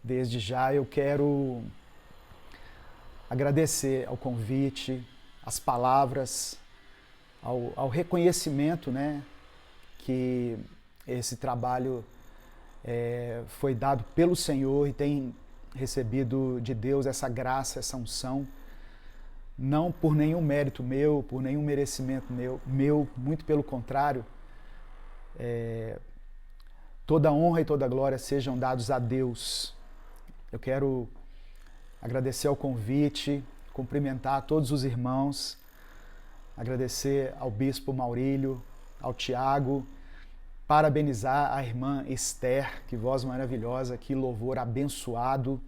Desde já eu quero agradecer ao convite, às palavras, ao reconhecimento, né, que esse trabalho foi dado pelo Senhor e tem recebido de Deus essa graça, essa unção, não por nenhum mérito meu, por nenhum merecimento meu, muito pelo contrário. Toda honra e toda glória sejam dados a Deus. Eu quero agradecer ao convite, cumprimentar todos os irmãos, agradecer ao Bispo Maurílio, ao Tiago, parabenizar a irmã Esther, que voz maravilhosa, que louvor abençoado,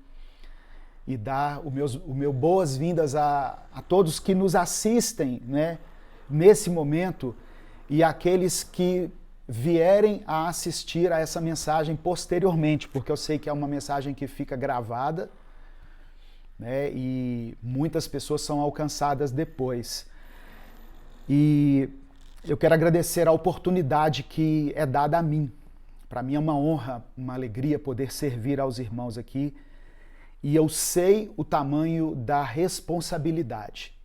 e dar o meu boas-vindas a todos que nos assistem, né, nesse momento, e aqueles que vierem a assistir a essa mensagem posteriormente, porque eu sei que é uma mensagem que fica gravada, né, e muitas pessoas são alcançadas depois. E eu quero agradecer a oportunidade que é dada a mim. Para mim é uma honra, uma alegria poder servir aos irmãos aqui, e eu sei o tamanho da responsabilidade.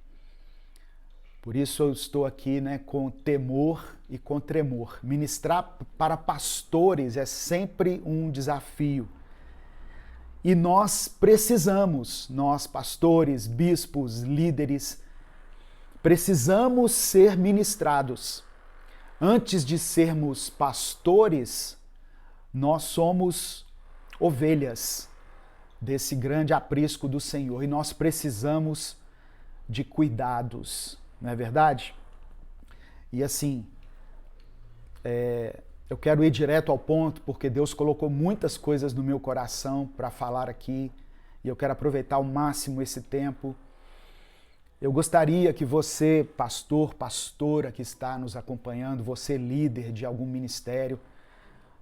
Por isso eu estou aqui, né, com temor e com tremor. Ministrar para pastores é sempre um desafio. E nós precisamos, nós pastores, bispos, líderes, precisamos ser ministrados. Antes de sermos pastores, nós somos ovelhas desse grande aprisco do Senhor e nós precisamos de cuidados. Não é verdade? E assim, eu quero ir direto ao ponto, porque Deus colocou muitas coisas no meu coração para falar aqui, e eu quero aproveitar ao máximo esse tempo. Eu gostaria que você, pastor, pastora que está nos acompanhando, você líder de algum ministério,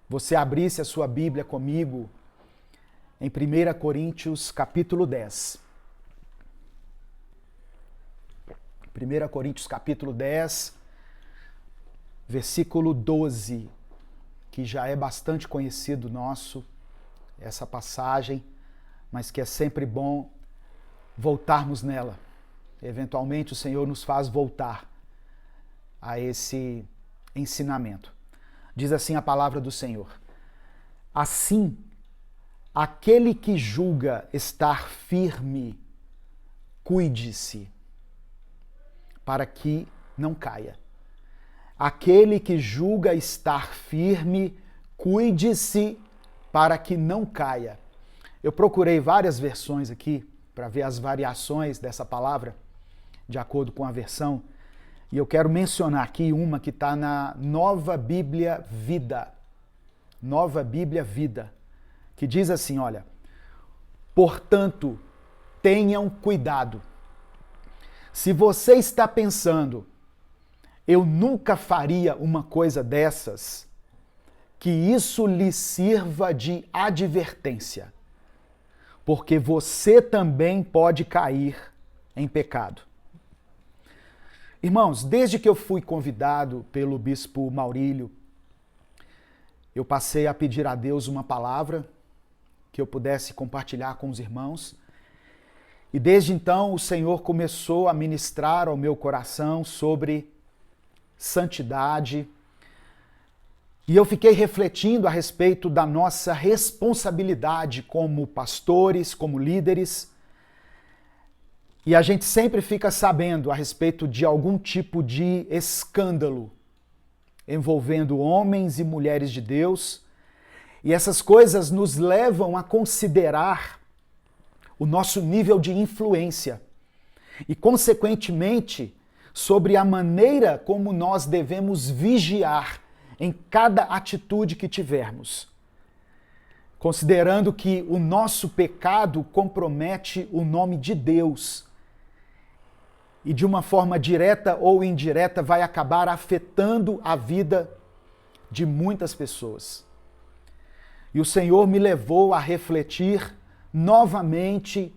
você abrisse a sua Bíblia comigo em 1 Coríntios capítulo 10. 1 Coríntios capítulo 10, versículo 12, que já é bastante conhecido nosso, essa passagem, mas que é sempre bom voltarmos nela. Eventualmente o Senhor nos faz voltar a esse ensinamento. Diz assim a palavra do Senhor: assim, aquele que julga estar firme, cuide-se, para que não caia. Aquele que julga estar firme, cuide-se para que não caia. Eu procurei várias versões aqui para ver as variações dessa palavra, de acordo com a versão, e eu quero mencionar aqui uma que está na Nova Bíblia Vida. Nova Bíblia Vida, que diz assim, olha: portanto, tenham cuidado. Se você está pensando, eu nunca faria uma coisa dessas, que isso lhe sirva de advertência, porque você também pode cair em pecado. Irmãos, desde que eu fui convidado pelo Bispo Maurílio, eu passei a pedir a Deus uma palavra que eu pudesse compartilhar com os irmãos. E desde então o Senhor começou a ministrar ao meu coração sobre santidade. E eu fiquei refletindo a respeito da nossa responsabilidade como pastores, como líderes. E a gente sempre fica sabendo a respeito de algum tipo de escândalo envolvendo homens e mulheres de Deus. E essas coisas nos levam a considerar o nosso nível de influência e, consequentemente, sobre a maneira como nós devemos vigiar em cada atitude que tivermos, considerando que o nosso pecado compromete o nome de Deus e, de uma forma direta ou indireta, vai acabar afetando a vida de muitas pessoas. E o Senhor me levou a refletir novamente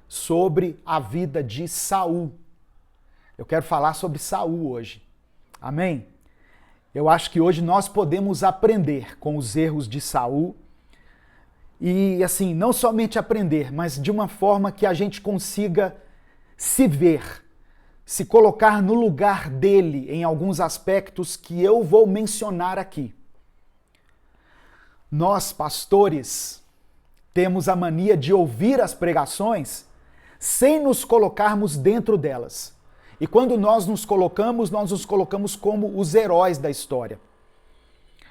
sobre a vida de Saul. Eu quero falar sobre Saul hoje. Amém? Eu acho que hoje nós podemos aprender com os erros de Saul E assim, não somente aprender, mas de uma forma que a gente consiga se ver, se colocar no lugar dele em alguns aspectos que eu vou mencionar aqui. Nós, pastores, temos a mania de ouvir as pregações sem nos colocarmos dentro delas. E quando nós nos colocamos como os heróis da história.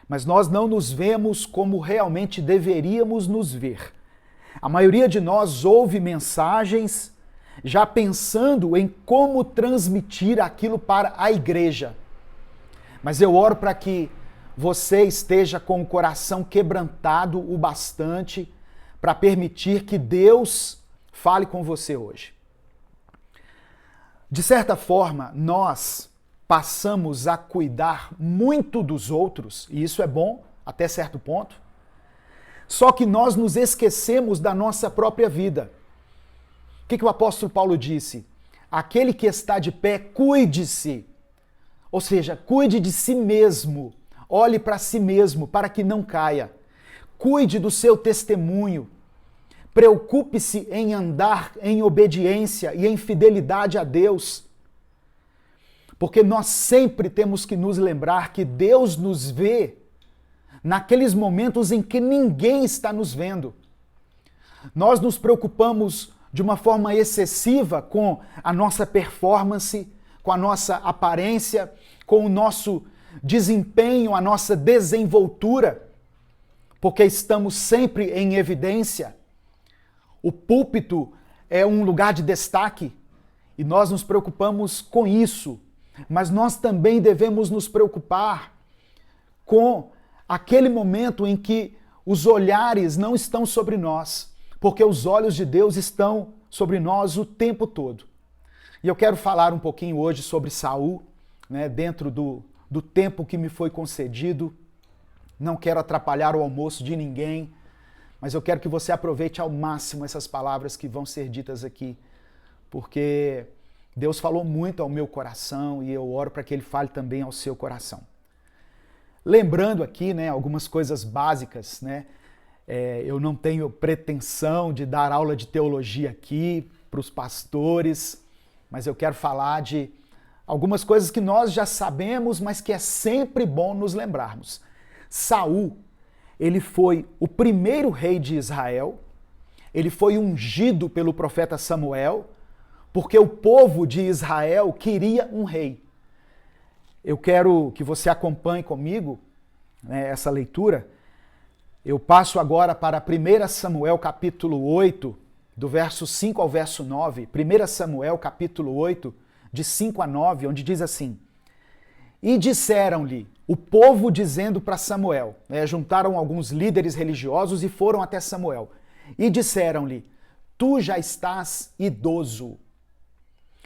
Mas nós não nos vemos como realmente deveríamos nos ver. A maioria de nós ouve mensagens já pensando em como transmitir aquilo para a igreja. Mas eu oro para que você esteja com o coração quebrantado o bastante para permitir que Deus fale com você hoje. De certa forma, nós passamos a cuidar muito dos outros, e isso é bom até certo ponto, só que nós nos esquecemos da nossa própria vida. O que o apóstolo Paulo disse? Aquele que está de pé, cuide-se. Ou seja, cuide de si mesmo. Olhe para si mesmo para que não caia. Cuide do seu testemunho. Preocupe-se em andar em obediência e em fidelidade a Deus. Porque nós sempre temos que nos lembrar que Deus nos vê naqueles momentos em que ninguém está nos vendo. Nós nos preocupamos de uma forma excessiva com a nossa performance, com a nossa aparência, com o nosso desempenho, a nossa desenvoltura, porque estamos sempre em evidência. O púlpito é um lugar de destaque e nós nos preocupamos com isso, mas nós também devemos nos preocupar com aquele momento em que os olhares não estão sobre nós, porque os olhos de Deus estão sobre nós o tempo todo. E eu quero falar um pouquinho hoje sobre Saul, né, dentro do tempo que me foi concedido. Não quero atrapalhar o almoço de ninguém, mas eu quero que você aproveite ao máximo essas palavras que vão ser ditas aqui, porque Deus falou muito ao meu coração e eu oro para que Ele fale também ao seu coração. Lembrando aqui, né, algumas coisas básicas, né? Eu não tenho pretensão de dar aula de teologia aqui para os pastores, mas eu quero falar de algumas coisas que nós já sabemos, mas que é sempre bom nos lembrarmos. Saul, ele foi o primeiro rei de Israel, ele foi ungido pelo profeta Samuel, porque o povo de Israel queria um rei. Eu quero que você acompanhe comigo, né, essa leitura. Eu passo agora para 1 Samuel capítulo 8, do verso 5 ao verso 9. 1 Samuel capítulo 8, de 5 a 9, onde diz assim: E disseram-lhe, o povo dizendo para Samuel, né, juntaram alguns líderes religiosos e foram até Samuel. E disseram-lhe, tu já estás idoso,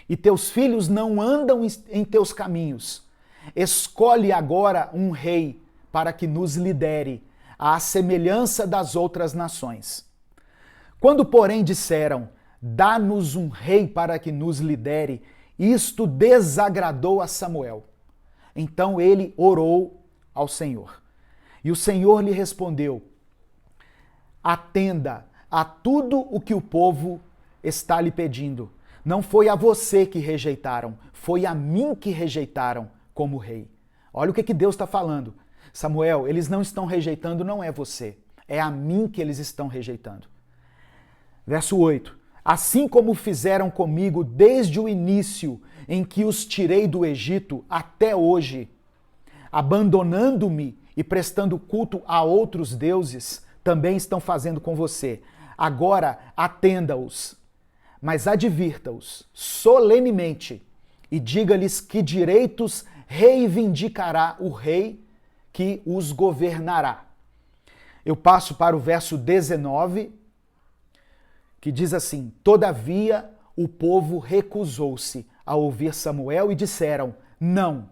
e teus filhos não andam em teus caminhos. Escolhe agora um rei para que nos lidere, à semelhança das outras nações. Quando, porém, disseram, dá-nos um rei para que nos lidere, isto desagradou a Samuel. Então ele orou ao Senhor. E o Senhor lhe respondeu, atenda a tudo o que o povo está lhe pedindo. Não foi a você que rejeitaram, foi a mim que rejeitaram como rei. Olha o que Deus está falando. Samuel, eles não estão rejeitando, não é você. É a mim que eles estão rejeitando. Verso 8. Assim como fizeram comigo desde o início em que os tirei do Egito até hoje, abandonando-me e prestando culto a outros deuses, também estão fazendo com você. Agora atenda-os, mas advirta-os solenemente e diga-lhes que direitos reivindicará o rei que os governará. Eu passo para o verso 19, que diz assim: Todavia o povo recusou-se a ouvir Samuel e disseram, não,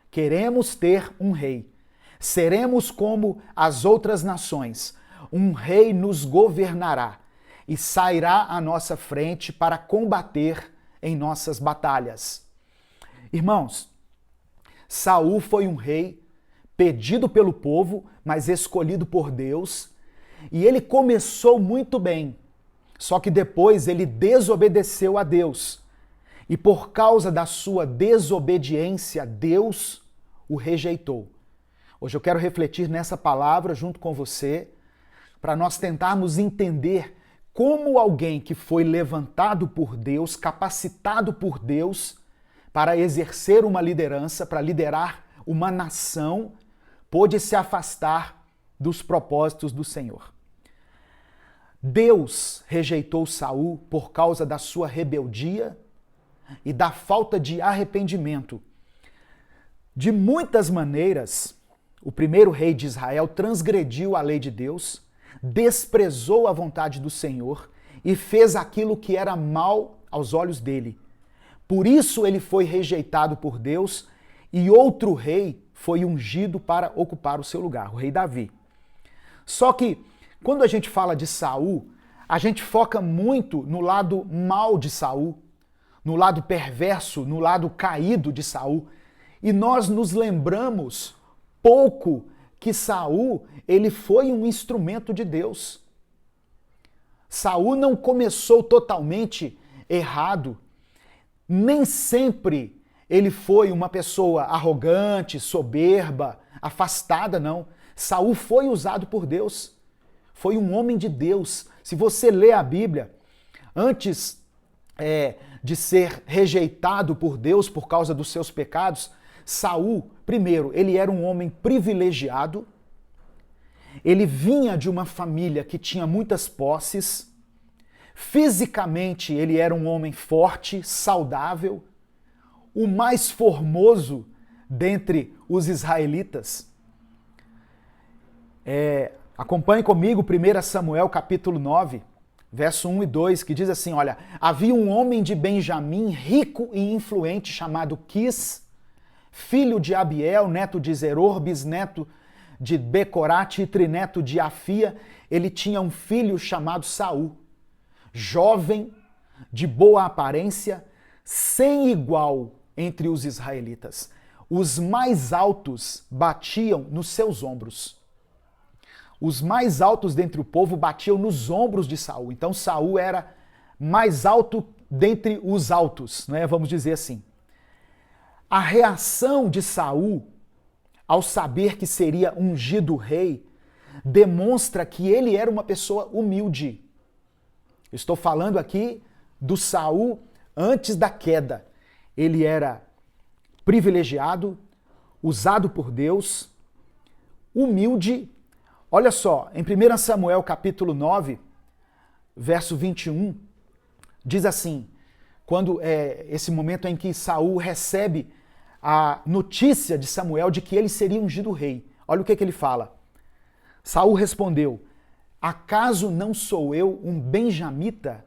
queremos ter um rei. Seremos como as outras nações. Um rei nos governará e sairá à nossa frente para combater em nossas batalhas. Irmãos, Saul foi um rei pedido pelo povo, mas escolhido por Deus. E ele começou muito bem, só que depois ele desobedeceu a Deus. E por causa da sua desobediência, Deus o rejeitou. Hoje eu quero refletir nessa palavra junto com você, para nós tentarmos entender como alguém que foi levantado por Deus, capacitado por Deus para exercer uma liderança, para liderar uma nação, pôde se afastar dos propósitos do Senhor. Deus rejeitou Saul por causa da sua rebeldia e da falta de arrependimento. De muitas maneiras, o primeiro rei de Israel transgrediu a lei de Deus, desprezou a vontade do Senhor e fez aquilo que era mal aos olhos dele. Por isso ele foi rejeitado por Deus e outro rei foi ungido para ocupar o seu lugar, o rei Davi. Só que quando a gente fala de Saul, a gente foca muito no lado mal de Saul, no lado perverso, no lado caído de Saul, e nós nos lembramos pouco que Saul, ele foi um instrumento de Deus. Saul não começou totalmente errado. Nem sempre ele foi uma pessoa arrogante, soberba, afastada, não. Saul foi usado por Deus. Foi um homem de Deus. Se você lê a Bíblia, antes de ser rejeitado por Deus por causa dos seus pecados, Saul, primeiro, ele era um homem privilegiado, ele vinha de uma família que tinha muitas posses, fisicamente ele era um homem forte, saudável, o mais formoso dentre os israelitas. Acompanhe comigo 1 Samuel capítulo 9, verso 1 e 2, que diz assim, olha, havia um homem de Benjamim, rico e influente, chamado Quis, filho de Abiel, neto de Zeror, bisneto de Becorate e trineto de Afia. Ele tinha um filho chamado Saul, jovem, de boa aparência, sem igual entre os israelitas. Os mais altos batiam nos seus ombros. Os mais altos dentre o povo batiam nos ombros de Saul. Então Saul era mais alto dentre os altos, né? Vamos dizer assim. A reação de Saul, ao saber que seria ungido rei, demonstra que ele era uma pessoa humilde. Estou falando aqui do Saul antes da queda. Ele era privilegiado, usado por Deus, humilde. Olha só, em 1 Samuel capítulo 9, verso 21, diz assim, quando esse momento em que Saul recebe a notícia de Samuel de que ele seria ungido rei. Olha o que ele fala. Saul respondeu, acaso não sou eu um benjamita,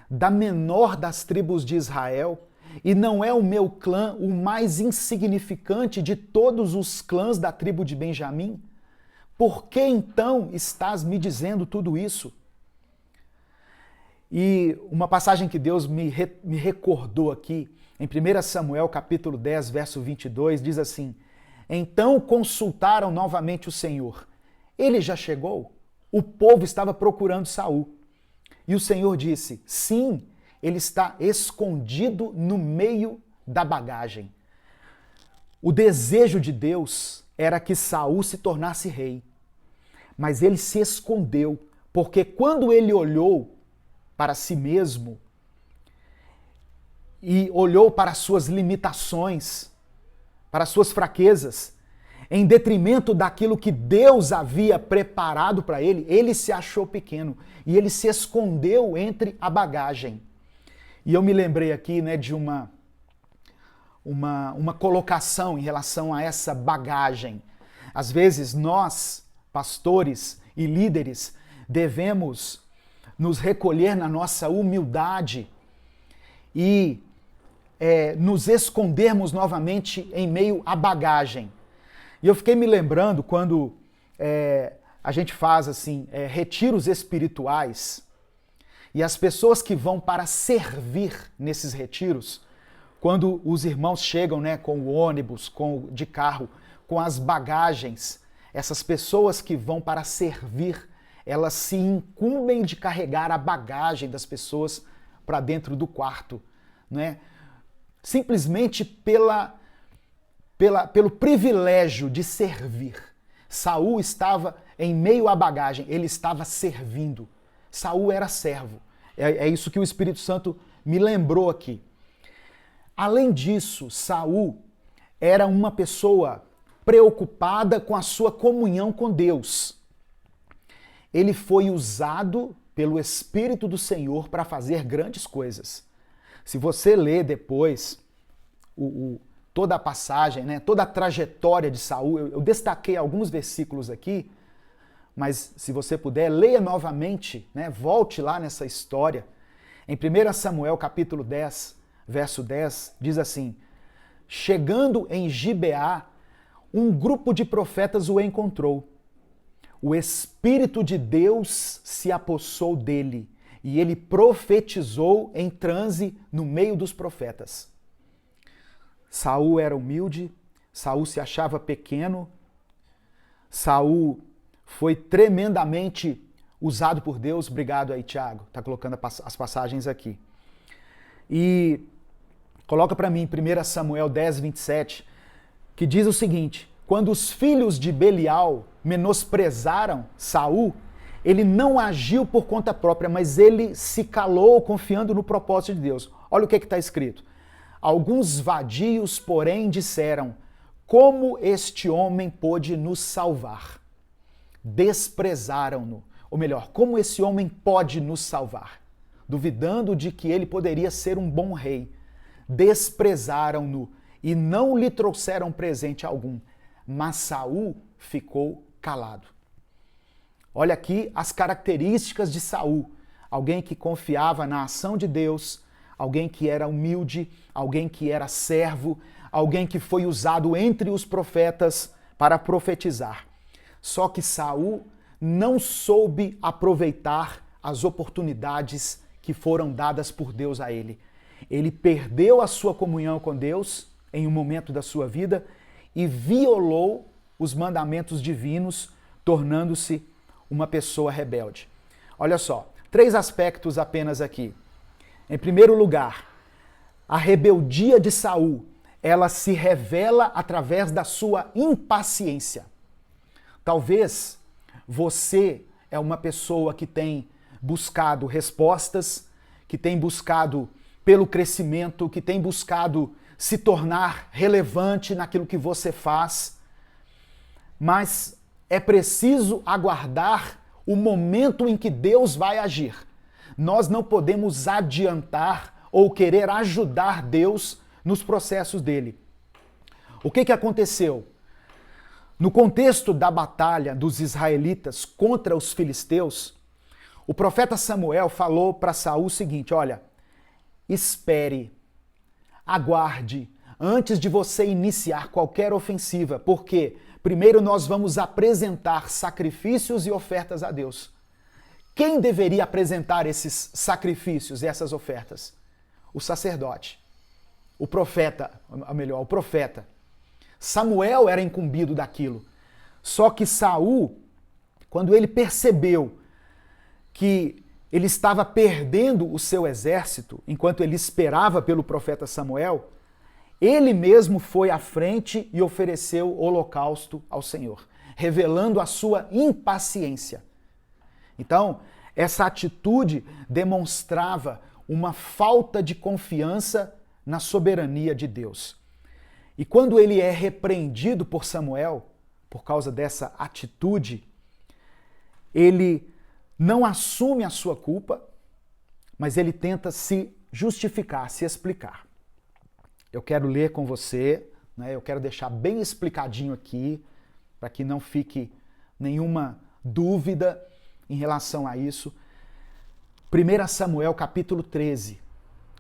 da menor das tribos de Israel, e não é o meu clã o mais insignificante de todos os clãs da tribo de Benjamim? Por que então estás me dizendo tudo isso? E uma passagem que Deus me recordou aqui, em 1 Samuel capítulo 10, verso 22, diz assim, então consultaram novamente o Senhor. Ele já chegou? O povo estava procurando Saul. E o Senhor disse, sim, ele está escondido no meio da bagagem. O desejo de Deus era que Saul se tornasse rei. Mas ele se escondeu, porque quando ele olhou para si mesmo e olhou para suas limitações, para suas fraquezas, em detrimento daquilo que Deus havia preparado para ele, ele se achou pequeno e ele se escondeu entre a bagagem. E eu me lembrei aqui, né, de uma colocação em relação a essa bagagem. Às vezes nós, pastores e líderes, devemos nos recolher na nossa humildade e nos escondermos novamente em meio à bagagem. E eu fiquei me lembrando quando a gente faz assim retiros espirituais e as pessoas que vão para servir nesses retiros, quando os irmãos chegam, né, com o ônibus, de carro, com as bagagens, essas pessoas que vão para servir, elas se incumbem de carregar a bagagem das pessoas para dentro do quarto, né? Simplesmente pelo privilégio de servir. Saul estava em meio à bagagem, ele estava servindo. Saul era servo. É isso que o Espírito Santo me lembrou aqui. Além disso, Saul era uma pessoa preocupada com a sua comunhão com Deus. Ele foi usado pelo Espírito do Senhor para fazer grandes coisas. Se você ler depois toda a passagem, né, toda a trajetória de Saul, eu destaquei alguns versículos aqui, mas se você puder, leia novamente, né, volte lá nessa história. Em 1 Samuel capítulo 10, verso 10, diz assim: chegando em Gibeá, um grupo de profetas o encontrou. O Espírito de Deus se apossou dele e ele profetizou em transe no meio dos profetas. Saul era humilde, Saul se achava pequeno, Saul foi tremendamente usado por Deus. Obrigado aí, Tiago, está colocando as passagens aqui. E coloca para mim 1 Samuel 10, 27, que diz o seguinte: quando os filhos de Belial menosprezaram Saul, ele não agiu por conta própria, mas ele se calou confiando no propósito de Deus. Olha o que está escrito. Alguns vadios, porém, disseram: como este homem pôde nos salvar? Desprezaram-no. Ou melhor, como esse homem pode nos salvar? Duvidando de que ele poderia ser um bom rei. Desprezaram-no e não lhe trouxeram presente algum. Mas Saul ficou calado. Olha aqui as características de Saul. Alguém que confiava na ação de Deus, alguém que era humilde, alguém que era servo, alguém que foi usado entre os profetas para profetizar. Só que Saul não soube aproveitar as oportunidades que foram dadas por Deus a ele. Ele perdeu a sua comunhão com Deus em um momento da sua vida e violou os mandamentos divinos, tornando-se uma pessoa rebelde. Olha só, 3 aspectos apenas aqui. Em primeiro lugar, a rebeldia de Saul, ela se revela através da sua impaciência. Talvez você é uma pessoa que tem buscado respostas, que tem buscado pelo crescimento, que tem buscado se tornar relevante naquilo que você faz, mas é preciso aguardar o momento em que Deus vai agir. Nós não podemos adiantar ou querer ajudar Deus nos processos dele. O que aconteceu? No contexto da batalha dos israelitas contra os filisteus, o profeta Samuel falou para Saul o seguinte: olha, espere, aguarde, antes de você iniciar qualquer ofensiva, porque primeiro nós vamos apresentar sacrifícios e ofertas a Deus. Quem deveria apresentar esses sacrifícios e essas ofertas? O sacerdote, o profeta, ou melhor, o profeta. Samuel era incumbido daquilo. Só que Saul, quando ele percebeu que ele estava perdendo o seu exército, enquanto ele esperava pelo profeta Samuel, ele mesmo foi à frente e ofereceu holocausto ao Senhor, revelando a sua impaciência. Então, essa atitude demonstrava uma falta de confiança na soberania de Deus. E quando ele é repreendido por Samuel, por causa dessa atitude, ele não assume a sua culpa, mas ele tenta se justificar, se explicar. Eu quero ler com você, né? Eu quero deixar bem explicadinho aqui, para que não fique nenhuma dúvida em relação a isso. 1 Samuel capítulo 13,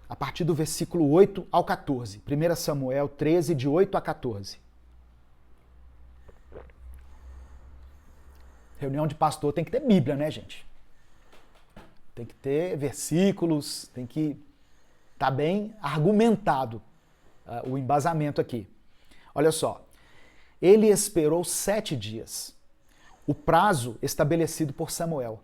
a partir do versículo 8 ao 14. 1 Samuel 13, de 8 a 14. Reunião de pastor tem que ter Bíblia, né, gente? Tem que ter versículos, tem que estar bem argumentado o embasamento aqui. Olha só. Ele esperou 7 dias. o prazo estabelecido por Samuel.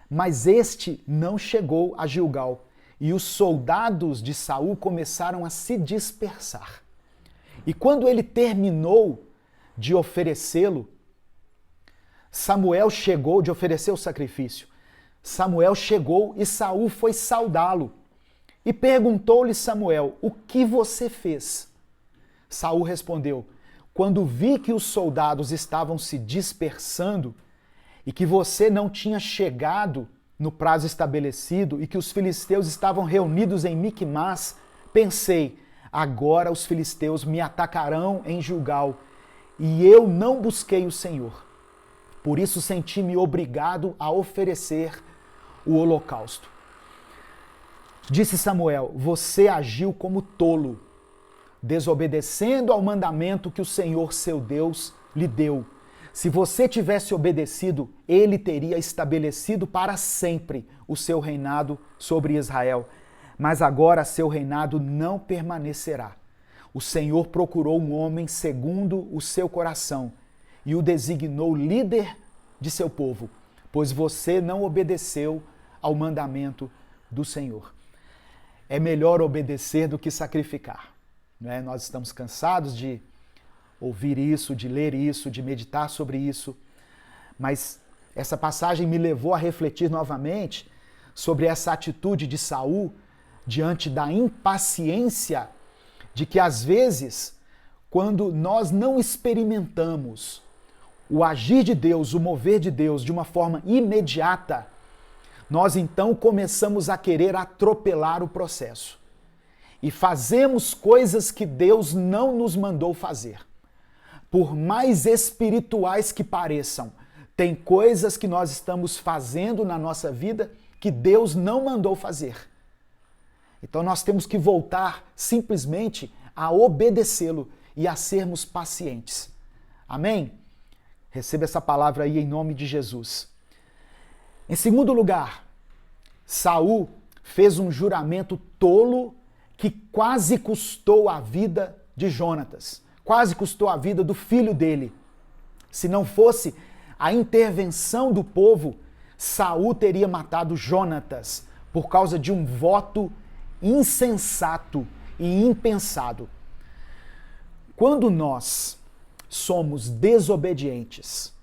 Mas este não chegou a Gilgal, e os soldados de Saul começaram a se dispersar. E quando ele terminou de oferecê-lo, Samuel chegou, de oferecer o sacrifício. Samuel chegou e Saul foi saudá-lo. E perguntou-lhe Samuel: o que você fez? Saul respondeu: quando vi que os soldados estavam se dispersando e que você não tinha chegado no prazo estabelecido e que os filisteus estavam reunidos em Miquimás, pensei, agora os filisteus me atacarão em Gilgal, e eu não busquei o Senhor. Por isso senti-me obrigado a oferecer o holocausto. Disse Samuel: você agiu como tolo, desobedecendo ao mandamento que o Senhor seu Deus lhe deu. Se você tivesse obedecido, ele teria estabelecido para sempre o seu reinado sobre Israel. Mas agora seu reinado não permanecerá. O Senhor procurou um homem segundo o seu coração e o designou líder de seu povo, pois você não obedeceu ao mandamento do Senhor. É melhor obedecer do que sacrificar. Né? Nós estamos cansados de ouvir isso, de ler isso, de meditar sobre isso. Mas essa passagem me levou a refletir novamente sobre essa atitude de Saul diante da impaciência de que às vezes, quando nós não experimentamos o agir de Deus, o mover de Deus de uma forma imediata, nós então começamos a querer atropelar o processo. E fazemos coisas que Deus não nos mandou fazer. Por mais espirituais que pareçam, tem coisas que nós estamos fazendo na nossa vida que Deus não mandou fazer. Então nós temos que voltar simplesmente a obedecê-lo e a sermos pacientes. Amém? Receba essa palavra aí em nome de Jesus. Em segundo lugar, Saul fez um juramento tolo que quase custou a vida de Jonatas, quase custou a vida do filho dele. Se não fosse a intervenção do povo, Saul teria matado Jonatas por causa de um voto insensato e impensado. Quando nós somos desobedientes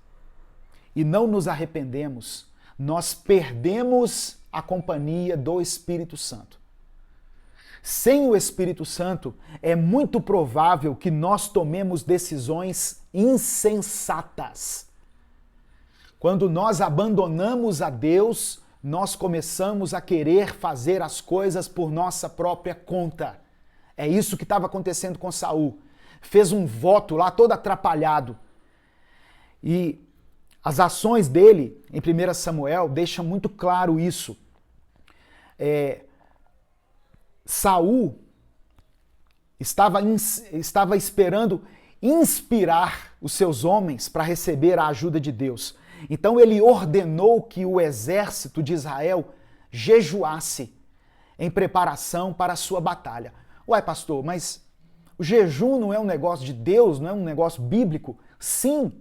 e não nos arrependemos, nós perdemos a companhia do Espírito Santo. Sem o Espírito Santo, é muito provável que nós tomemos decisões insensatas. Quando nós abandonamos a Deus, nós começamos a querer fazer as coisas por nossa própria conta. É isso que estava acontecendo com Saul. Fez um voto lá todo atrapalhado. E as ações dele, em 1 Samuel, deixam muito claro isso. Saul estava esperando inspirar os seus homens para receber a ajuda de Deus. Então ele ordenou que o exército de Israel jejuasse em preparação para a sua batalha. Uai, pastor, mas o jejum não é um negócio de Deus, não é um negócio bíblico? Sim,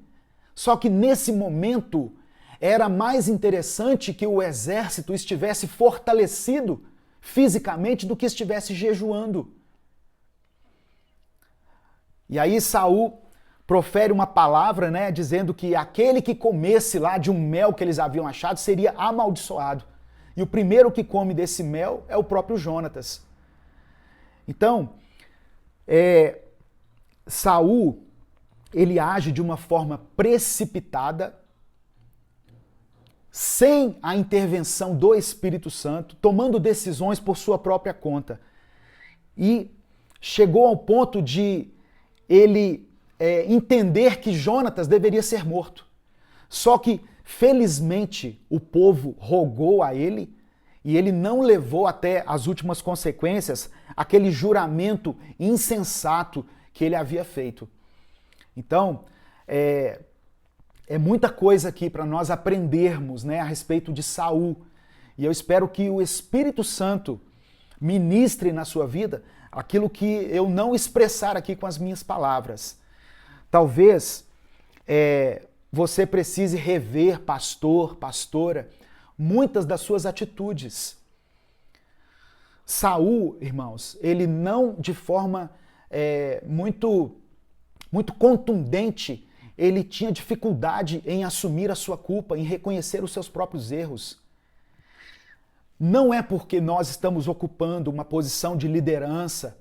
só que nesse momento era mais interessante que o exército estivesse fortalecido fisicamente do que estivesse jejuando. E aí Saul profere uma palavra, né, dizendo que aquele que comesse lá de um mel que eles haviam achado seria amaldiçoado. E o primeiro que come desse mel é o próprio Jonatas. Então, Saul, ele age de uma forma precipitada, sem a intervenção do Espírito Santo, tomando decisões por sua própria conta. E chegou ao ponto de ele entender que Jonatas deveria ser morto. Só que, felizmente, o povo rogou a ele e ele não levou até as últimas consequências aquele juramento insensato que ele havia feito. Então, é muita coisa aqui para nós aprendermos, né, a respeito de Saul. E eu espero que o Espírito Santo ministre na sua vida aquilo que eu não expressar aqui com as minhas palavras. Talvez você precise rever, pastor, pastora, muitas das suas atitudes. Saul, irmãos, ele não de forma muito contundente, ele tinha dificuldade em assumir a sua culpa, em reconhecer os seus próprios erros. Não é porque nós estamos ocupando uma posição de liderança,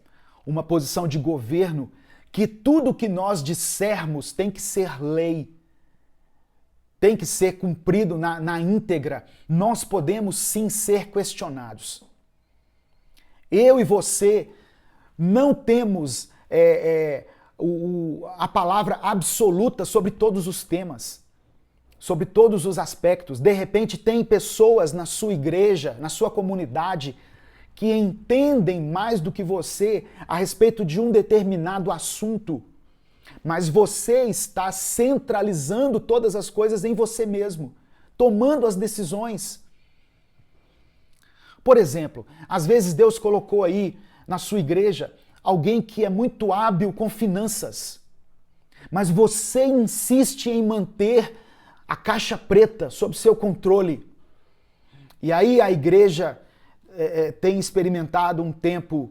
uma posição de governo, que tudo que nós dissermos tem que ser lei, tem que ser cumprido na íntegra. Nós podemos sim ser questionados. Eu e você não temos a palavra absoluta sobre todos os temas, sobre todos os aspectos. De repente tem pessoas na sua igreja, na sua comunidade, que entendem mais do que você a respeito de um determinado assunto, mas você está centralizando todas as coisas em você mesmo, tomando as decisões. Por exemplo, às vezes Deus colocou aí na sua igreja alguém que é muito hábil com finanças, mas você insiste em manter a caixa preta sob seu controle. E aí a igreja tem experimentado um tempo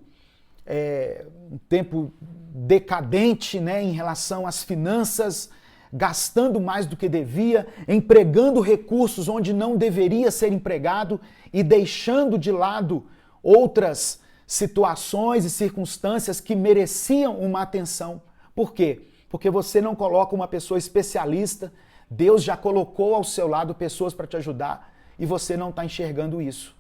decadente, né, em relação às finanças, gastando mais do que devia, empregando recursos onde não deveria ser empregado e deixando de lado outras situações e circunstâncias que mereciam uma atenção. Por quê? Porque você não coloca uma pessoa especialista, Deus já colocou ao seu lado pessoas para te ajudar e você não está enxergando isso.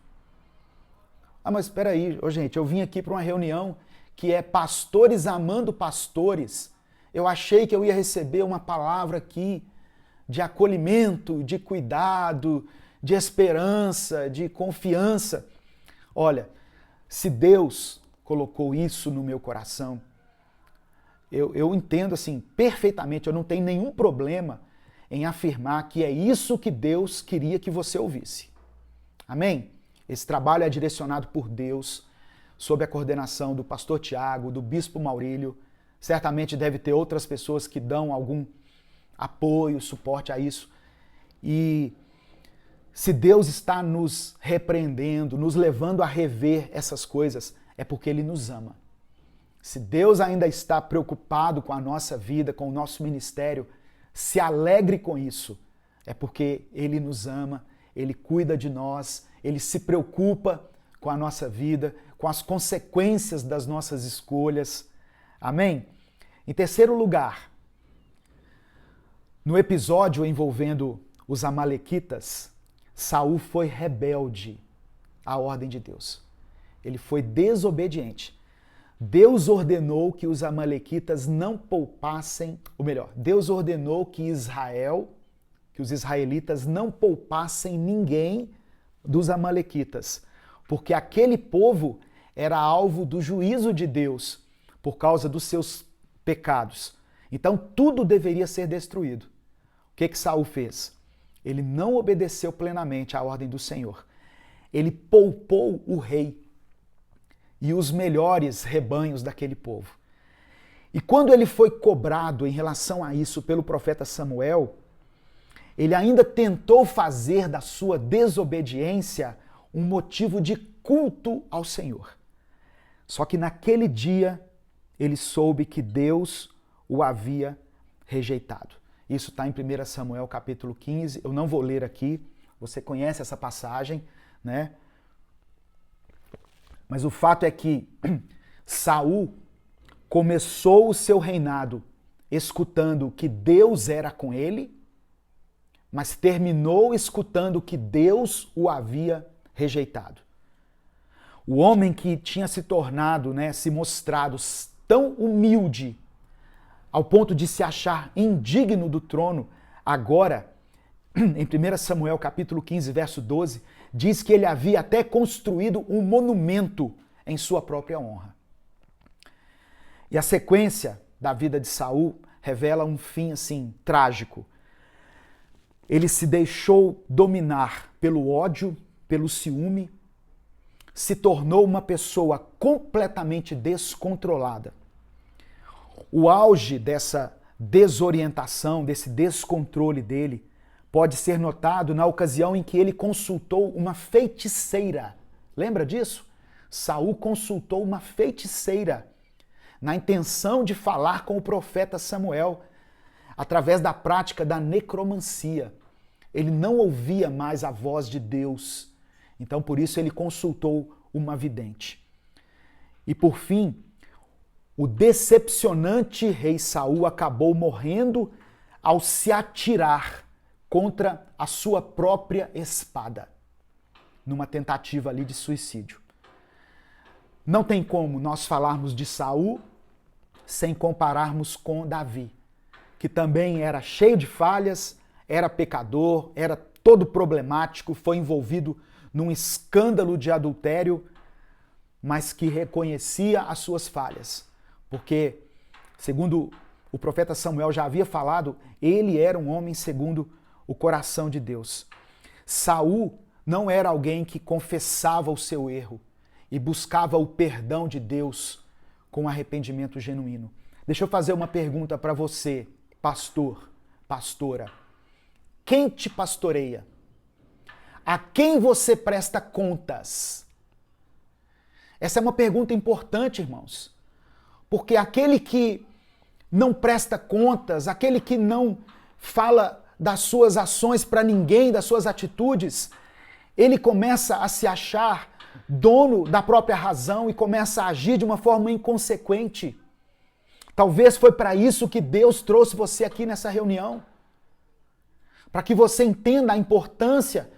Ah, mas espera aí, gente, eu vim aqui para uma reunião que é pastores amando pastores. Eu achei que eu ia receber uma palavra aqui de acolhimento, de cuidado, de esperança, de confiança. Olha, se Deus colocou isso no meu coração, eu entendo assim perfeitamente, eu não tenho nenhum problema em afirmar que é isso que Deus queria que você ouvisse. Amém? Esse trabalho é direcionado por Deus, sob a coordenação do pastor Tiago, do bispo Maurílio. Certamente deve ter outras pessoas que dão algum apoio, suporte a isso. E se Deus está nos repreendendo, nos levando a rever essas coisas, é porque Ele nos ama. Se Deus ainda está preocupado com a nossa vida, com o nosso ministério, se alegre com isso. É porque Ele nos ama, Ele cuida de nós, Ele se preocupa com a nossa vida, com as consequências das nossas escolhas. Amém? Em terceiro lugar, no episódio envolvendo os amalequitas, Saul foi rebelde à ordem de Deus. Ele foi desobediente. Deus ordenou que os amalequitas não poupassem, ou melhor, Deus ordenou que os israelitas não poupassem ninguém dos amalequitas, porque aquele povo era alvo do juízo de Deus por causa dos seus pecados. Então tudo deveria ser destruído. O que Saul fez? Ele não obedeceu plenamente à ordem do Senhor. Ele poupou o rei e os melhores rebanhos daquele povo. E quando ele foi cobrado em relação a isso pelo profeta Samuel, ele ainda tentou fazer da sua desobediência um motivo de culto ao Senhor. Só que naquele dia ele soube que Deus o havia rejeitado. Isso está em 1 Samuel capítulo 15, eu não vou ler aqui, você conhece essa passagem, né? Mas o fato é que Saul começou o seu reinado escutando que Deus era com ele, mas terminou escutando que Deus o havia rejeitado. O homem que tinha se tornado, se mostrado tão humilde ao ponto de se achar indigno do trono, agora, em 1 Samuel capítulo 15, verso 12, diz que ele havia até construído um monumento em sua própria honra. E a sequência da vida de Saul revela um fim assim trágico. Ele se deixou dominar pelo ódio, pelo ciúme, se tornou uma pessoa completamente descontrolada. O auge dessa desorientação, desse descontrole dele, pode ser notado na ocasião em que ele consultou uma feiticeira. Lembra disso? Saul consultou uma feiticeira na intenção de falar com o profeta Samuel através da prática da necromancia. Ele não ouvia mais a voz de Deus. Então, por isso, ele consultou uma vidente. E, por fim, o decepcionante rei Saul acabou morrendo ao se atirar contra a sua própria espada, numa tentativa ali de suicídio. Não tem como nós falarmos de Saul sem compararmos com Davi, que também era cheio de falhas, era pecador, era todo problemático, foi envolvido num escândalo de adultério, mas que reconhecia as suas falhas. Porque, segundo o profeta Samuel já havia falado, ele era um homem segundo o coração de Deus. Saul não era alguém que confessava o seu erro e buscava o perdão de Deus com arrependimento genuíno. Deixa eu fazer uma pergunta para você, pastor, pastora. Quem te pastoreia? A quem você presta contas? Essa é uma pergunta importante, irmãos. Porque aquele que não presta contas, aquele que não fala das suas ações para ninguém, das suas atitudes, ele começa a se achar dono da própria razão e começa a agir de uma forma inconsequente. Talvez foi para isso que Deus trouxe você aqui nessa reunião. Para que você entenda a importância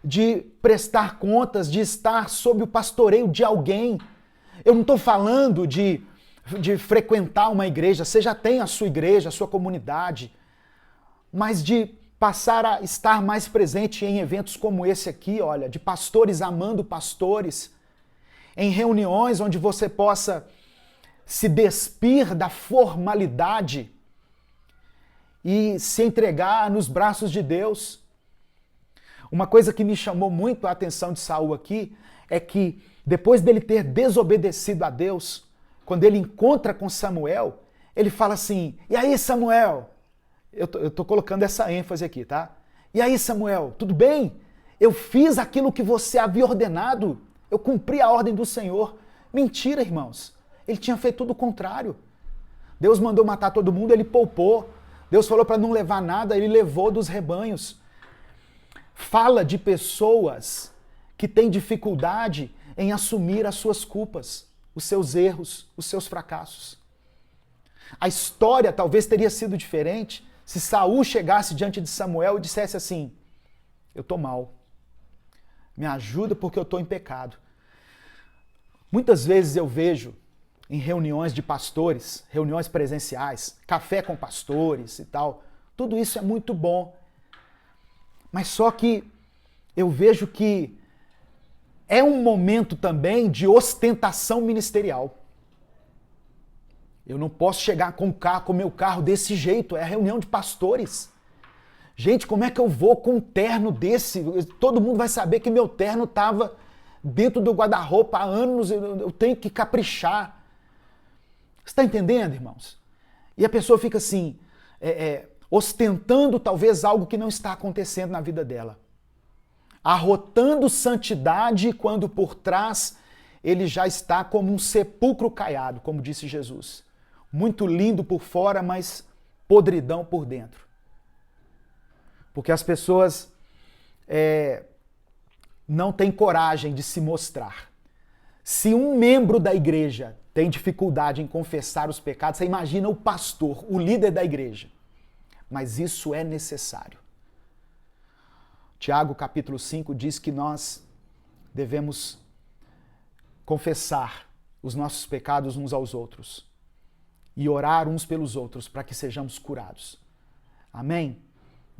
de prestar contas, de estar sob o pastoreio de alguém. Eu não estou falando de frequentar uma igreja, você já tem a sua igreja, a sua comunidade, mas de passar a estar mais presente em eventos como esse aqui, olha, de pastores amando pastores, em reuniões onde você possa se despir da formalidade e se entregar nos braços de Deus. Uma coisa que me chamou muito a atenção de Saul aqui é que depois dele ter desobedecido a Deus, quando ele encontra com Samuel, ele fala assim: e aí, Samuel? Eu tô colocando essa ênfase aqui, tá? E aí, Samuel, tudo bem? Eu fiz aquilo que você havia ordenado. Eu cumpri a ordem do Senhor. Mentira, irmãos. Ele tinha feito tudo o contrário. Deus mandou matar todo mundo, ele poupou. Deus falou para não levar nada, ele levou dos rebanhos. Fala de pessoas que têm dificuldade em assumir as suas culpas, os seus erros, os seus fracassos. A história talvez teria sido diferente se Saul chegasse diante de Samuel e dissesse assim: eu estou mal, me ajuda porque eu estou em pecado. Muitas vezes eu vejo em reuniões de pastores, reuniões presenciais, café com pastores e tal, tudo isso é muito bom. Mas só que eu vejo que é um momento também de ostentação ministerial. Eu não posso chegar com o meu carro desse jeito, é a reunião de pastores. Gente, como é que eu vou com um terno desse? Todo mundo vai saber que meu terno estava dentro do guarda-roupa há anos, eu tenho que caprichar. Você está entendendo, irmãos? E a pessoa fica assim, ostentando talvez algo que não está acontecendo na vida dela. Arrotando santidade quando por trás ele já está como um sepulcro caiado, como disse Jesus. Muito lindo por fora, mas podridão por dentro. Porque as pessoas não têm coragem de se mostrar. Se um membro da igreja tem dificuldade em confessar os pecados, você imagina o pastor, o líder da igreja. Mas isso é necessário. Tiago capítulo 5 diz que nós devemos confessar os nossos pecados uns aos outros e orar uns pelos outros para que sejamos curados. Amém?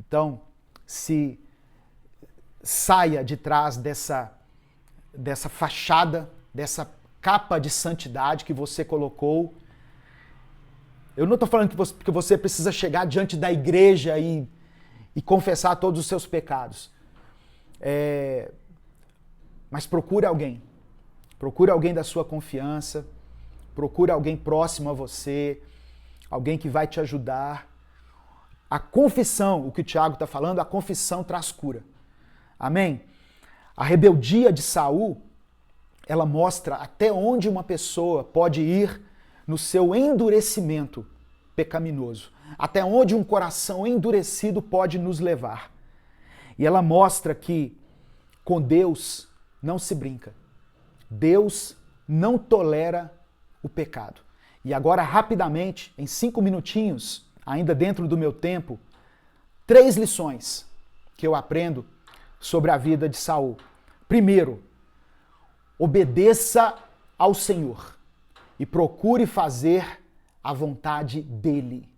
Então, se saia de trás dessa fachada, dessa capa de santidade que você colocou. Eu não estou falando que você precisa chegar diante da igreja e confessar todos os seus pecados. Mas procure alguém. Procure alguém da sua confiança. Procure alguém próximo a você. Alguém que vai te ajudar. A confissão, o que o Tiago está falando, a confissão traz cura. Amém? A rebeldia de Saul, ela mostra até onde uma pessoa pode ir no seu endurecimento pecaminoso. Até onde um coração endurecido pode nos levar. E ela mostra que com Deus não se brinca. Deus não tolera o pecado. E agora, rapidamente, em 5 minutinhos, ainda dentro do meu tempo, 3 lições que eu aprendo sobre a vida de Saul. Primeiro, obedeça ao Senhor e procure fazer a vontade dele.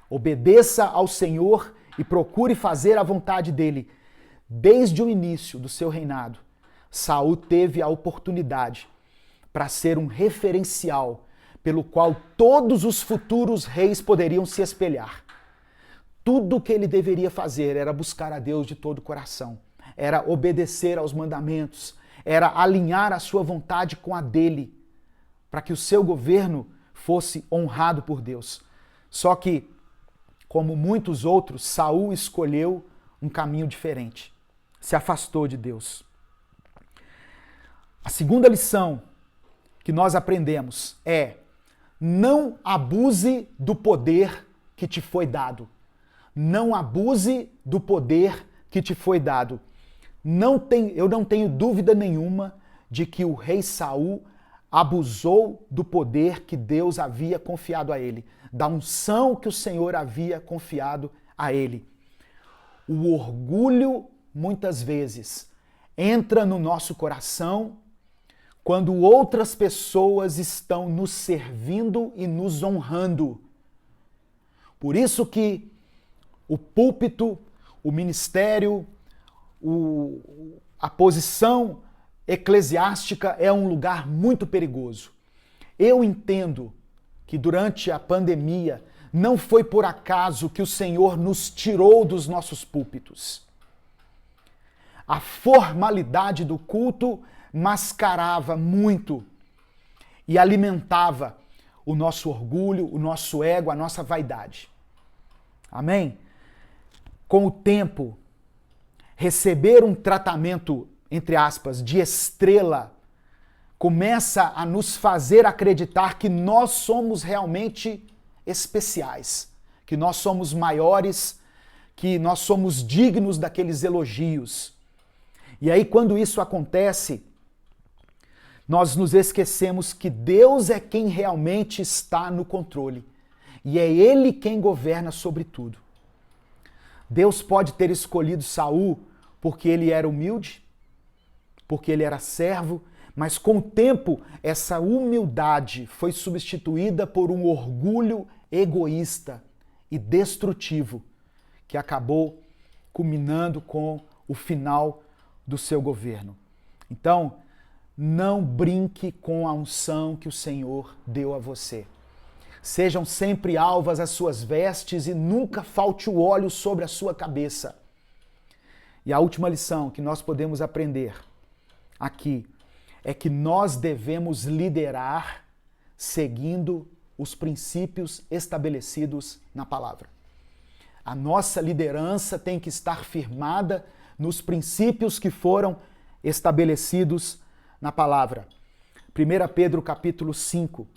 Obedeça ao Senhor e procure fazer a vontade dele. Desde o início do seu reinado, Saul teve a oportunidade para ser um referencial pelo qual todos os futuros reis poderiam se espelhar. Tudo o que ele deveria fazer era buscar a Deus de todo o coração, era obedecer aos mandamentos, era alinhar a sua vontade com a dele, para que o seu governo fosse honrado por Deus. Só que, como muitos outros, Saul escolheu um caminho diferente, se afastou de Deus. A segunda lição que nós aprendemos é: não abuse do poder que te foi dado. Não abuse do poder que te foi dado. Eu não tenho dúvida nenhuma de que o rei Saul abusou do poder que Deus havia confiado a ele, da unção que o Senhor havia confiado a ele. O orgulho, muitas vezes, entra no nosso coração quando outras pessoas estão nos servindo e nos honrando. Por isso que o púlpito, o ministério, a posição eclesiástica é um lugar muito perigoso. Eu entendo que durante a pandemia não foi por acaso que o Senhor nos tirou dos nossos púlpitos. A formalidade do culto mascarava muito e alimentava o nosso orgulho, o nosso ego, a nossa vaidade. Amém? Com o tempo, receber um tratamento, entre aspas, de estrela, começa a nos fazer acreditar que nós somos realmente especiais, que nós somos maiores, que nós somos dignos daqueles elogios. E aí, quando isso acontece, nós nos esquecemos que Deus é quem realmente está no controle. E é Ele quem governa sobre tudo. Deus pode ter escolhido Saul porque ele era humilde, porque ele era servo, mas com o tempo essa humildade foi substituída por um orgulho egoísta e destrutivo, que acabou culminando com o final do seu governo. Então, não brinque com a unção que o Senhor deu a você. Sejam sempre alvas as suas vestes e nunca falte o óleo sobre a sua cabeça. E a última lição que nós podemos aprender aqui é que nós devemos liderar seguindo os princípios estabelecidos na palavra. A nossa liderança tem que estar firmada nos princípios que foram estabelecidos na palavra. 1 Pedro capítulo 5.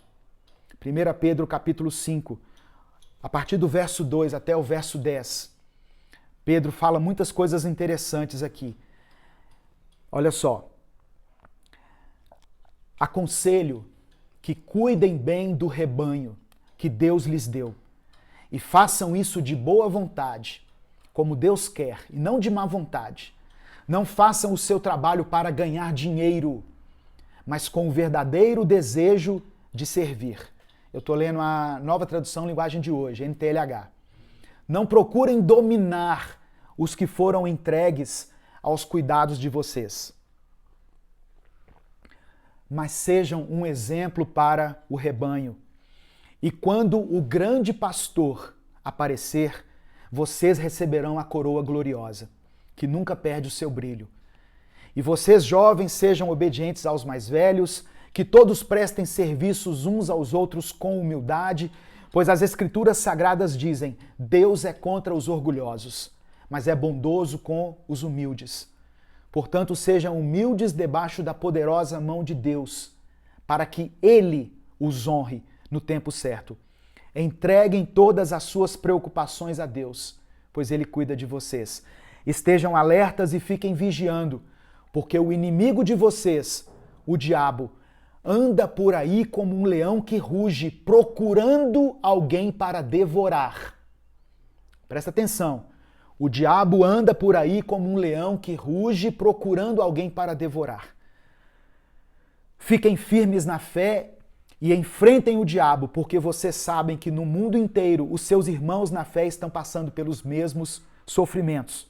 1 Pedro capítulo 5, a partir do verso 2 até o verso 10. Pedro fala muitas coisas interessantes aqui. Olha só. Aconselho que cuidem bem do rebanho que Deus lhes deu e façam isso de boa vontade, como Deus quer, e não de má vontade. Não façam o seu trabalho para ganhar dinheiro, mas com o verdadeiro desejo de servir. Eu estou lendo a Nova Tradução Linguagem de Hoje, NTLH. Não procurem dominar os que foram entregues aos cuidados de vocês, mas sejam um exemplo para o rebanho. E quando o grande pastor aparecer, vocês receberão a coroa gloriosa, que nunca perde o seu brilho. E vocês, jovens, sejam obedientes aos mais velhos, que todos prestem serviços uns aos outros com humildade, Pois as Escrituras Sagradas dizem: Deus é contra os orgulhosos, mas é bondoso com os humildes. Portanto, sejam humildes debaixo da poderosa mão de Deus, para que Ele os honre no tempo certo. Entreguem todas as suas preocupações a Deus, pois Ele cuida de vocês. Estejam alertas e fiquem vigiando, porque o inimigo de vocês, o diabo, anda por aí como um leão que ruge, procurando alguém para devorar. Presta atenção. O diabo anda por aí como um leão que ruge, procurando alguém para devorar. Fiquem firmes na fé e enfrentem o diabo, porque vocês sabem que no mundo inteiro os seus irmãos na fé estão passando pelos mesmos sofrimentos.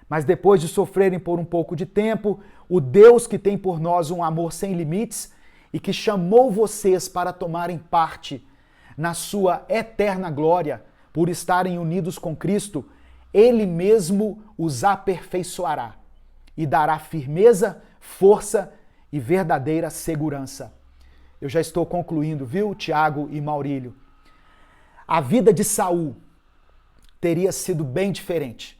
Mas depois de sofrerem por um pouco de tempo, o Deus que tem por nós um amor sem limites e que chamou vocês para tomarem parte na sua eterna glória, por estarem unidos com Cristo, Ele mesmo os aperfeiçoará e dará firmeza, força e verdadeira segurança. Eu já estou concluindo, viu, Tiago e Maurílio? A vida de Saul teria sido bem diferente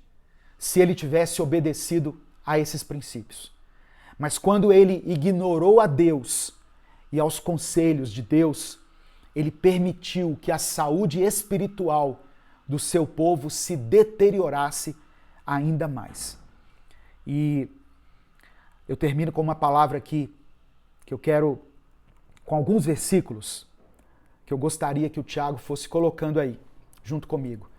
se ele tivesse obedecido a esses princípios. Mas quando ele ignorou a Deus e aos conselhos de Deus, ele permitiu que a saúde espiritual do seu povo se deteriorasse ainda mais. E eu termino com uma palavra aqui que eu quero, com alguns versículos, que eu gostaria que o Tiago fosse colocando aí, junto comigo.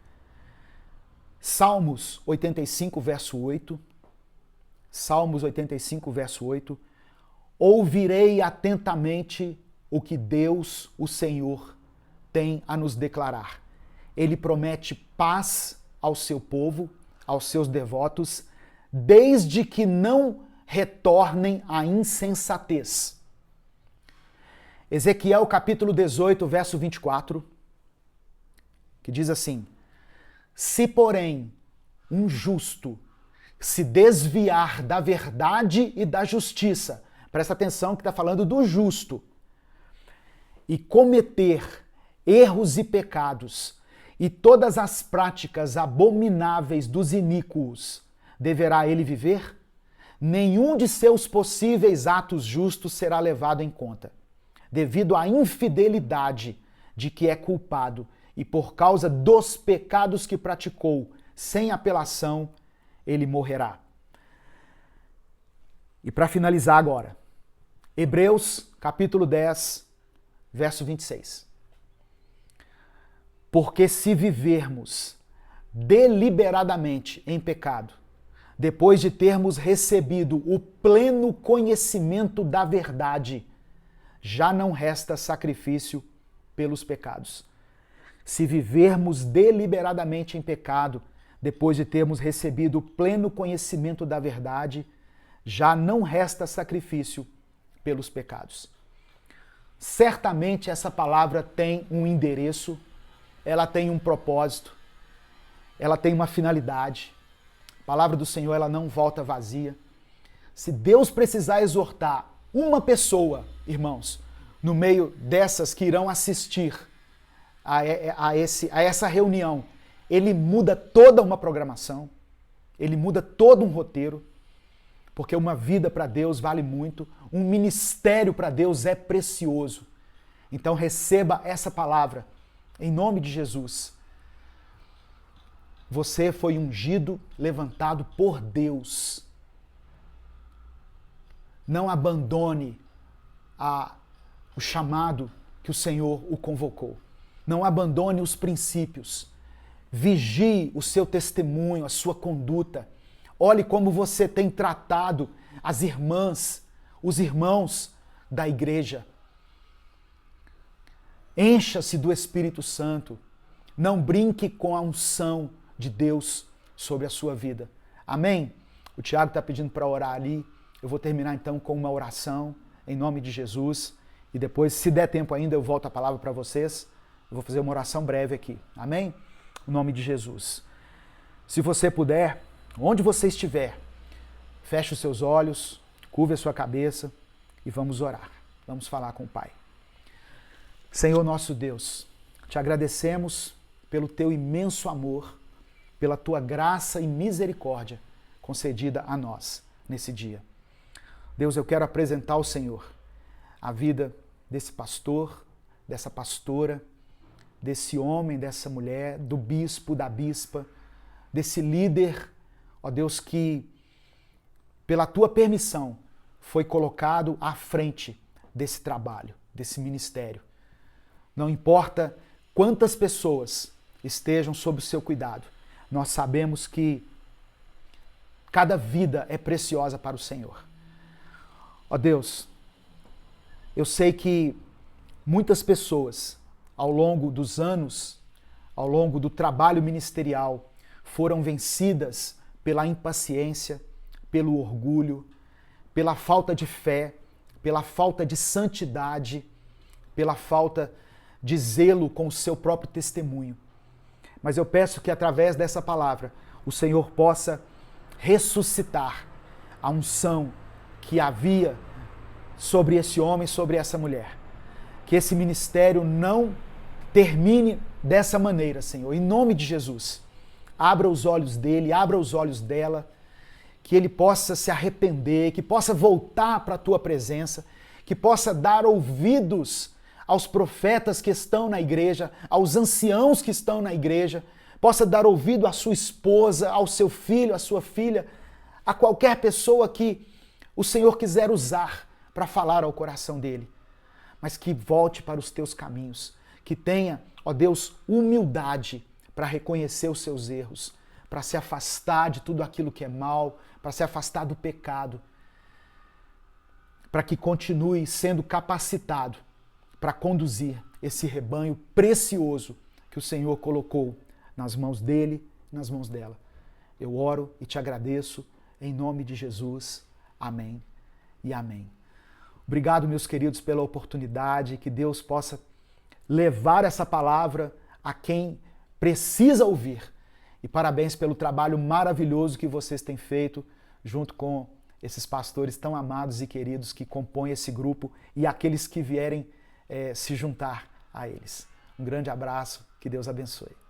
Salmos 85, verso 8. Salmos 85, verso 8. Ouvirei atentamente o que Deus, o Senhor, tem a nos declarar. Ele promete paz ao seu povo, aos seus devotos, desde que não retornem à insensatez. Ezequiel capítulo 18, verso 24, que diz assim: Se, porém, um justo se desviar da verdade e da justiça, presta atenção que está falando do justo, e cometer erros e pecados, e todas as práticas abomináveis dos iníquos, deverá ele viver? Nenhum de seus possíveis atos justos será levado em conta, devido à infidelidade de que é culpado e por causa dos pecados que praticou, sem apelação, ele morrerá. E para finalizar agora, Hebreus capítulo 10, verso 26. Porque se vivermos deliberadamente em pecado, depois de termos recebido o pleno conhecimento da verdade, já não resta sacrifício pelos pecados. Se vivermos deliberadamente em pecado, depois de termos recebido o pleno conhecimento da verdade, já não resta sacrifício pelos pecados. Certamente essa palavra tem um endereço, ela tem um propósito, ela tem uma finalidade. A palavra do Senhor, ela não volta vazia. Se Deus precisar exortar uma pessoa, irmãos, no meio dessas que irão assistir a essa reunião, ele muda toda uma programação, ele muda todo um roteiro, porque uma vida para Deus vale muito, um ministério para Deus é precioso. Então receba essa palavra, em nome de Jesus. Você foi ungido, levantado por Deus. Não abandone o chamado que o Senhor o convocou. Não abandone os princípios. Vigie o seu testemunho, a sua conduta. Olhe como você tem tratado as irmãs, os irmãos da igreja. Encha-se do Espírito Santo. Não brinque com a unção de Deus sobre a sua vida. Amém? O Tiago está pedindo para orar ali. Eu vou terminar então com uma oração em nome de Jesus. E depois, se der tempo ainda, eu volto a palavra para vocês. Eu vou fazer uma oração breve aqui. Amém? Em nome de Jesus. Se você puder, onde você estiver, feche os seus olhos, curve a sua cabeça e vamos orar. Vamos falar com o Pai. Senhor nosso Deus, Te agradecemos pelo teu imenso amor, pela tua graça e misericórdia concedida a nós nesse dia. Deus, eu quero apresentar ao Senhor a vida desse pastor, dessa pastora, desse homem, dessa mulher, do bispo, da bispa, desse líder, ó Deus, que pela tua permissão foi colocado à frente desse trabalho, desse ministério. Não importa quantas pessoas estejam sob o seu cuidado, nós sabemos que cada vida é preciosa para o Senhor. Ó Deus, eu sei que muitas pessoas, ao longo dos anos, ao longo do trabalho ministerial, foram vencidas pela impaciência, pelo orgulho, pela falta de fé, pela falta de santidade, pela falta de zelo com o seu próprio testemunho. Mas eu peço que através dessa palavra o Senhor possa ressuscitar a unção que havia sobre esse homem, sobre essa mulher. Que esse ministério não termine dessa maneira, Senhor. Em nome de Jesus, abra os olhos dele, abra os olhos dela, que ele possa se arrepender, que possa voltar para a tua presença, que possa dar ouvidos aos profetas que estão na igreja, aos anciãos que estão na igreja, possa dar ouvido à sua esposa, ao seu filho, à sua filha, a qualquer pessoa que o Senhor quiser usar para falar ao coração dele, mas que volte para os teus caminhos, que tenha, ó Deus, humildade para reconhecer os seus erros, para se afastar de tudo aquilo que é mal, para se afastar do pecado, para que continue sendo capacitado para conduzir esse rebanho precioso que o Senhor colocou nas mãos dele, nas mãos dela. Eu oro e te agradeço em nome de Jesus. Amém e amém. Obrigado, meus queridos, pela oportunidade, que Deus possa levar essa palavra a quem precisa ouvir. E parabéns pelo trabalho maravilhoso que vocês têm feito junto com esses pastores tão amados e queridos que compõem esse grupo e aqueles que vierem se juntar a eles. Um grande abraço, que Deus abençoe.